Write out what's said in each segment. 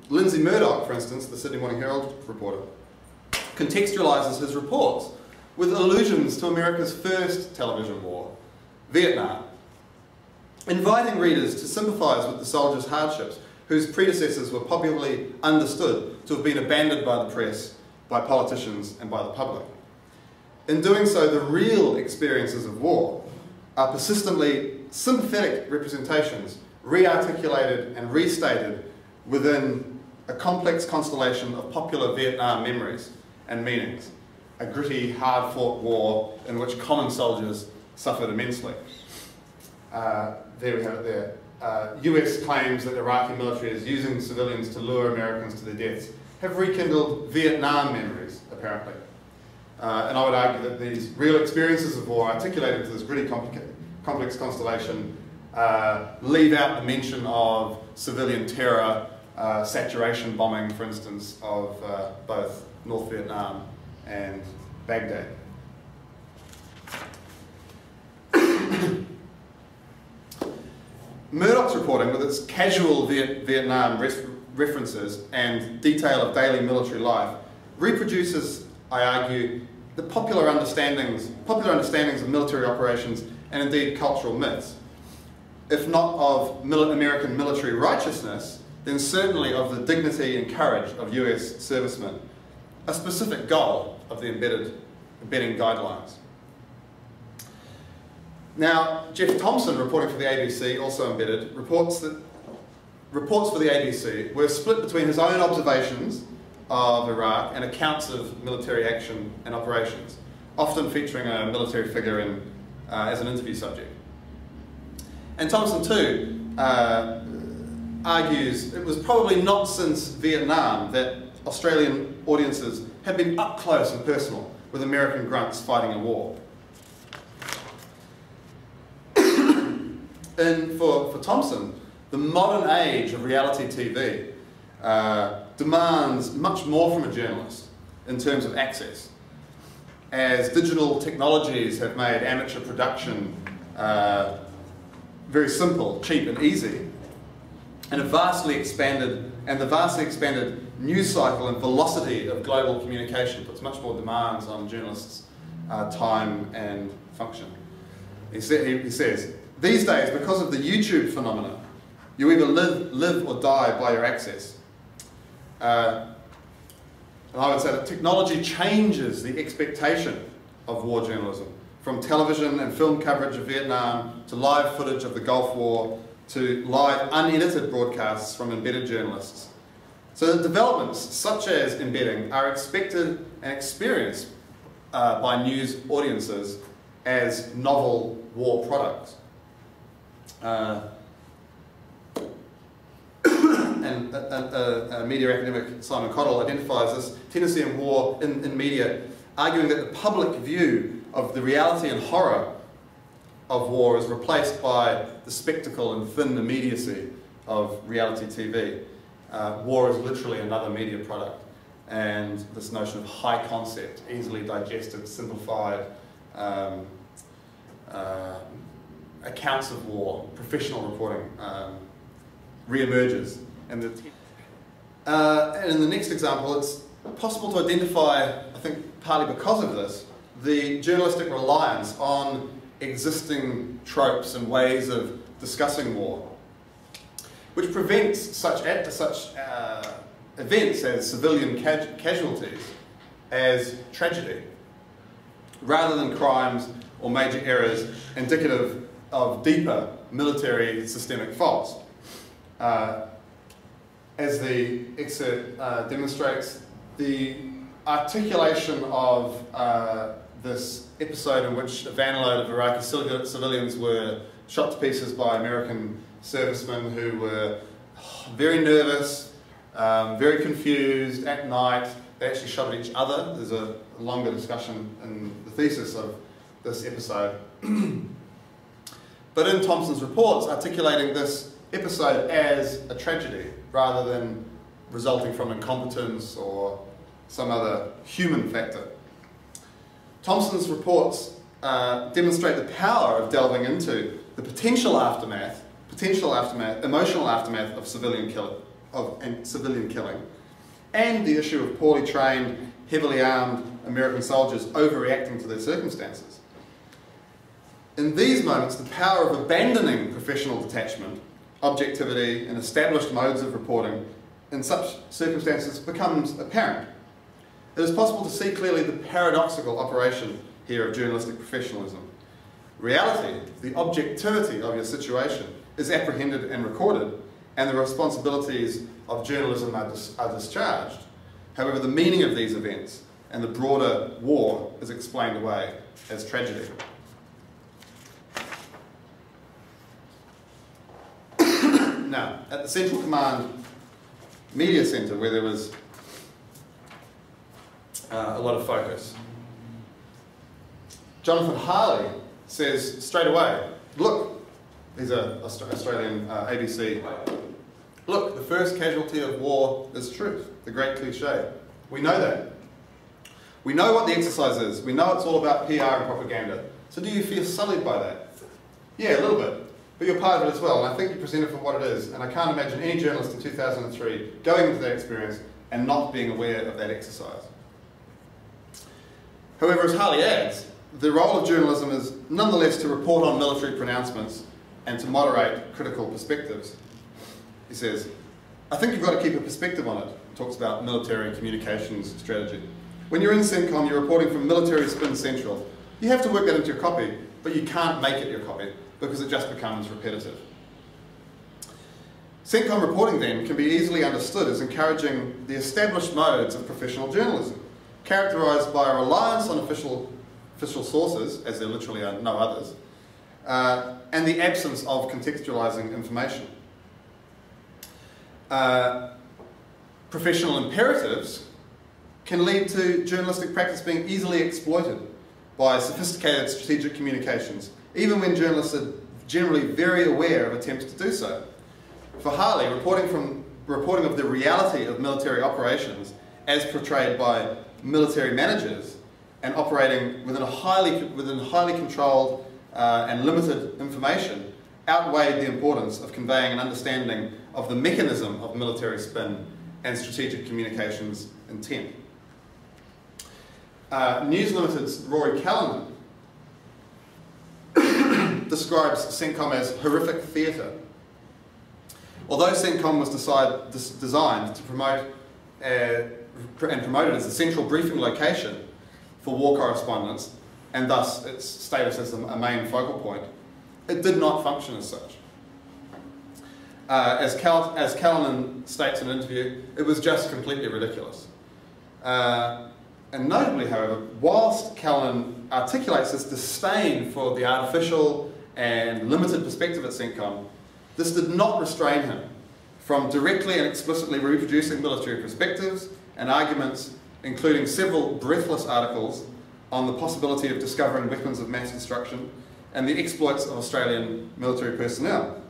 Lindsay Murdoch, for instance, the Sydney Morning Herald reporter, contextualises his reports with allusions to America's first television war, Vietnam, inviting readers to sympathise with the soldiers' hardships, whose predecessors were popularly understood to have been abandoned by the press, by politicians and by the public. In doing so, the real experiences of war are persistently sympathetic representations, re-articulated and restated within a complex constellation of popular Vietnam memories and meanings, a gritty, hard-fought war in which common soldiers suffered immensely. There we have it there. US claims that Iraqi military is using civilians to lure Americans to their deaths have rekindled Vietnam memories, apparently. And I would argue that these real experiences of war articulated to this gritty, complex constellation leave out the mention of civilian terror, saturation bombing, for instance, of both North Vietnam and Baghdad. Murdoch's reporting, with its casual Vietnam references and detail of daily military life, reproduces, I argue, the popular understandings of military operations and indeed cultural myths. If not of American military righteousness, then certainly of the dignity and courage of US servicemen, a specific goal of the embedding guidelines. Now, Jeff Thompson, reporting for the ABC, also embedded, reports for the ABC were split between his own observations of Iraq and accounts of military action and operations, often featuring a military figure as an interview subject. And Thompson too argues it was probably not since Vietnam that Australian audiences had been up close and personal with American grunts fighting a war. And for Thompson, the modern age of reality TV demands much more from a journalist in terms of access, as digital technologies have made amateur production very simple, cheap and easy, and the vastly expanded news cycle and velocity of global communication puts much more demands on journalists' time and function. He says, these days, because of the YouTube phenomenon, you either live or die by your access. And I would say that technology changes the expectation of war journalism, from television and film coverage of Vietnam to live footage of the Gulf War to live unedited broadcasts from embedded journalists. So that developments such as embedding are expected and experienced by news audiences as novel war products. And media academic Simon Cottle identifies this tendency in war in media, arguing that the public view of the reality and horror of war is replaced by the spectacle and thin immediacy of reality TV. War is literally another media product, and this notion of high concept, easily digested, simplified accounts of war, professional reporting, re-emerges. And in the next example, it's possible to identify, I think partly because of this, the journalistic reliance on existing tropes and ways of discussing war, which prevents such events as civilian casualties as tragedy, rather than crimes or major errors indicative of deeper military systemic faults. As the excerpt demonstrates, the articulation of this episode in which a van load of Iraqi civilians were shot to pieces by American servicemen who were very nervous, very confused at night. They actually shot at each other. There's a longer discussion in the thesis of this episode. But in Thompson's reports, articulating this episode as a tragedy rather than resulting from incompetence or some other human factor. Thompson's reports demonstrate the power of delving into the potential aftermath, emotional aftermath of civilian and civilian killing, and the issue of poorly trained, heavily armed American soldiers overreacting to their circumstances. In these moments, the power of abandoning professional detachment, objectivity, and established modes of reporting in such circumstances becomes apparent. It is possible to see clearly the paradoxical operation here of journalistic professionalism. Reality, the objectivity of your situation, is apprehended and recorded, and the responsibilities of journalism are discharged. However, the meaning of these events and the broader war is explained away as tragedy. Now, at the Central Command Media Centre, where there was a lot of focus, Jonathan Harley says straight away, look, he's an Australian ABC, look, the first casualty of war is truth, the great cliche. We know that. We know what the exercise is. We know it's all about PR and propaganda. So do you feel sullied by that? Yeah, a little bit. But you're part of it as well, and I think you present it for what it is, and I can't imagine any journalist in 2003 going into that experience and not being aware of that exercise. However, as Harley adds, the role of journalism is nonetheless to report on military pronouncements and to moderate critical perspectives. He says, I think you've got to keep a perspective on it. He talks about military communications strategy. When you're in CENTCOM, you're reporting from Military Spin Central. You have to work that into your copy, but you can't make it your copy because it just becomes repetitive. CENTCOM reporting then can be easily understood as encouraging the established modes of professional journalism, characterised by a reliance on official sources, as there literally are no others, and the absence of contextualising information. Professional imperatives can lead to journalistic practice being easily exploited by sophisticated strategic communications, even when journalists are generally very aware of attempts to do so. For Harley, reporting of the reality of military operations as portrayed by military managers and operating within highly controlled and limited information outweighed the importance of conveying an understanding of the mechanism of military spin and strategic communications intent. News Limited's Rory Callanan describes CENTCOM as horrific theatre. Although CENTCOM was designed to promote and promoted as a central briefing location for war correspondence, and thus its status as a main focal point, it did not function as such. As Callanan states in an interview, it was just completely ridiculous. And notably, however, whilst Callanan articulates this disdain for the artificial and limited perspective at CENTCOM, this did not restrain him from directly and explicitly reproducing military perspectives and arguments, including several breathless articles on the possibility of discovering weapons of mass destruction and the exploits of Australian military personnel.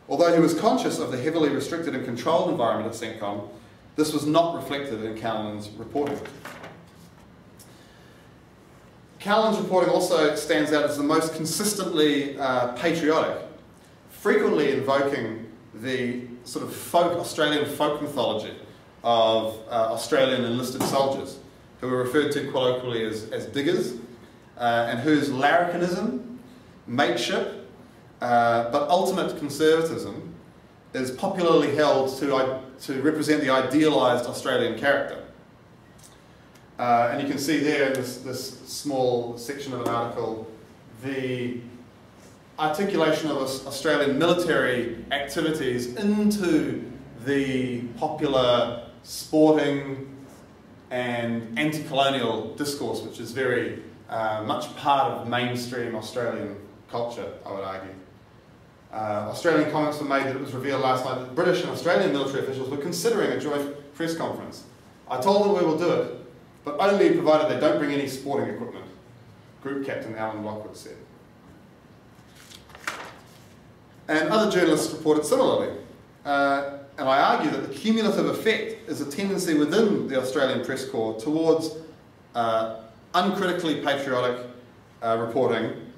Although he was conscious of the heavily restricted and controlled environment at CENTCOM, this was not reflected in Callanan's reporting. Callanan's reporting also stands out as the most consistently patriotic, frequently invoking the sort of Australian folk mythology of Australian enlisted soldiers, who are referred to colloquially as diggers, and whose larrikinism, mateship, but ultimate conservatism is popularly held to represent the idealised Australian character. And you can see there in this small section of an article the articulation of Australian military activities into the popular sporting and anti-colonial discourse, which is very much part of mainstream Australian culture, I would argue. Australian comments were made that it was revealed last night that British and Australian military officials were considering a joint press conference. I told them we will do it, but only provided they don't bring any sporting equipment, Group Captain Alan Lockwood said. And other journalists reported similarly. And I argue that the cumulative effect is a tendency within the Australian press corps towards uncritically patriotic reporting,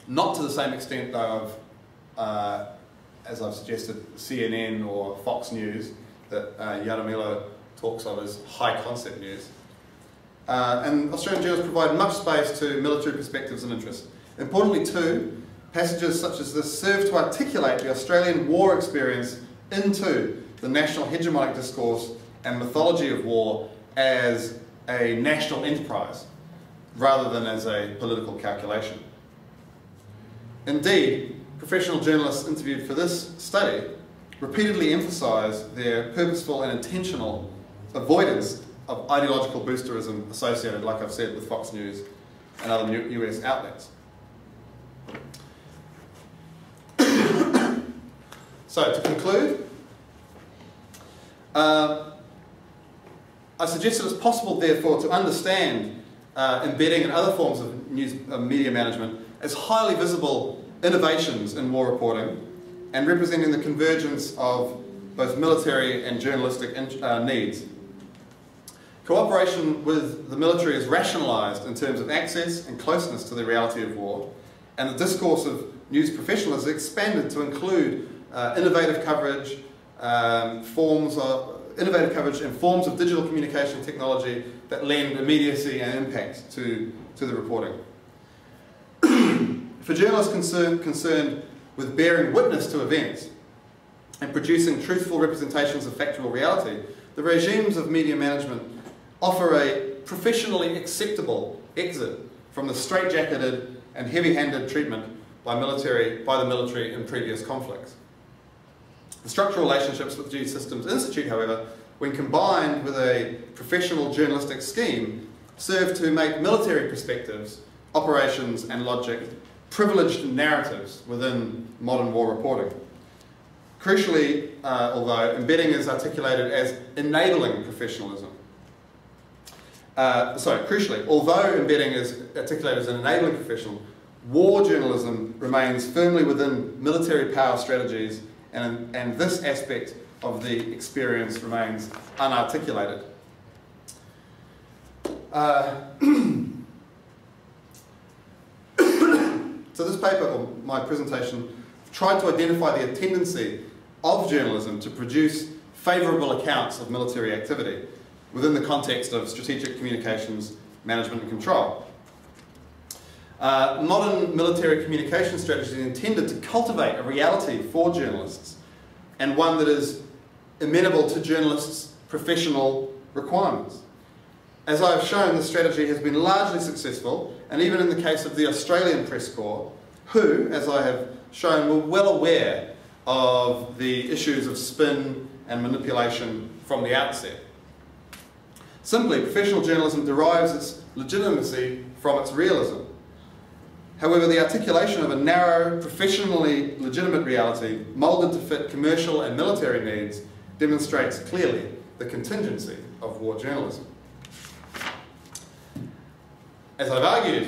not to the same extent though of, as I've suggested, CNN or Fox News, that Yaramilo talks of as high concept news. And Australian journals provide much space to military perspectives and interests. Importantly too, passages such as this serve to articulate the Australian war experience into the national hegemonic discourse and mythology of war as a national enterprise, rather than as a political calculation. Indeed, professional journalists interviewed for this study repeatedly emphasise their purposeful and intentional avoidance of ideological boosterism associated, like I've said, with Fox News and other US outlets. So, to conclude, I suggest that it's possible, therefore, to understand embedding and other forms of media management as highly visible innovations in war reporting and representing the convergence of both military and journalistic needs. Cooperation with the military is rationalised in terms of access and closeness to the reality of war, and the discourse of news professionals is expanded to include innovative coverage and forms of digital communication technology that lend immediacy and impact to the reporting. For journalists concerned with bearing witness to events and producing truthful representations of factual reality, the regimes of media management offer a professionally acceptable exit from the straitjacketed and heavy-handed treatment by the military in previous conflicts. The structural relationships with the G-Systems Institute, however, when combined with a professional journalistic scheme, serve to make military perspectives, operations and logic privileged narratives within modern war reporting. Crucially, although embedding is articulated as enabling professionalism. Crucially, although embedding is articulated as an enabling professional, war journalism remains firmly within military power strategies, and this aspect of the experience remains unarticulated. So this paper, or my presentation, tried to identify the tendency of journalism to produce favourable accounts of military activity within the context of strategic communications, management and control. Modern military communication strategy is intended to cultivate a reality for journalists, and one that is amenable to journalists' professional requirements. As I have shown, this strategy has been largely successful, and even in the case of the Australian Press Corps, who, as I have shown, were well aware of the issues of spin and manipulation from the outset. Simply, professional journalism derives its legitimacy from its realism. However, the articulation of a narrow, professionally legitimate reality, moulded to fit commercial and military needs, demonstrates clearly the contingency of war journalism. As I've argued,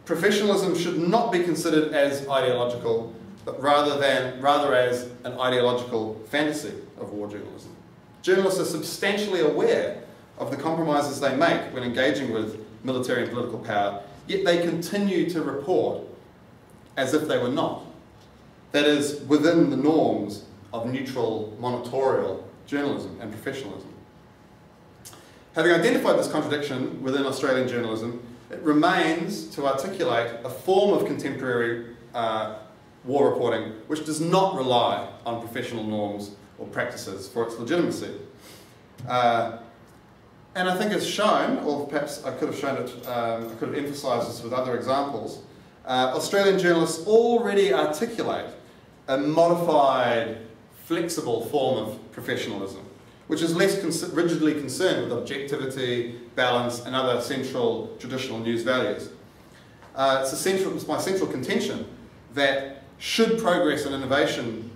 professionalism should not be considered as ideological, but rather as an ideological fantasy of war journalism. Journalists are substantially aware of the compromises they make when engaging with military and political power, yet they continue to report as if they were not. That is, within the norms of neutral, monitorial journalism and professionalism. Having identified this contradiction within Australian journalism, it remains to articulate a form of contemporary war reporting which does not rely on professional norms or practices for its legitimacy. And I think as shown, or perhaps I could have shown it, I could have emphasised this with other examples, Australian journalists already articulate a modified, flexible form of professionalism, which is less rigidly concerned with objectivity, balance, and other central traditional news values. It's my central contention that should progress and innovation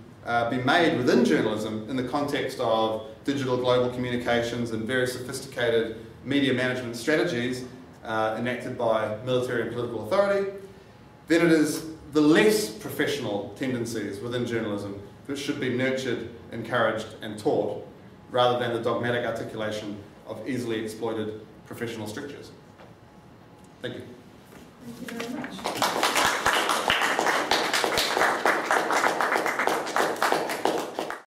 be made within journalism in the context of digital global communications and very sophisticated media management strategies enacted by military and political authority, then it is the less professional tendencies within journalism that should be nurtured, encouraged, and taught, rather than the dogmatic articulation of easily exploited professional strictures. Thank you. Thank you very much.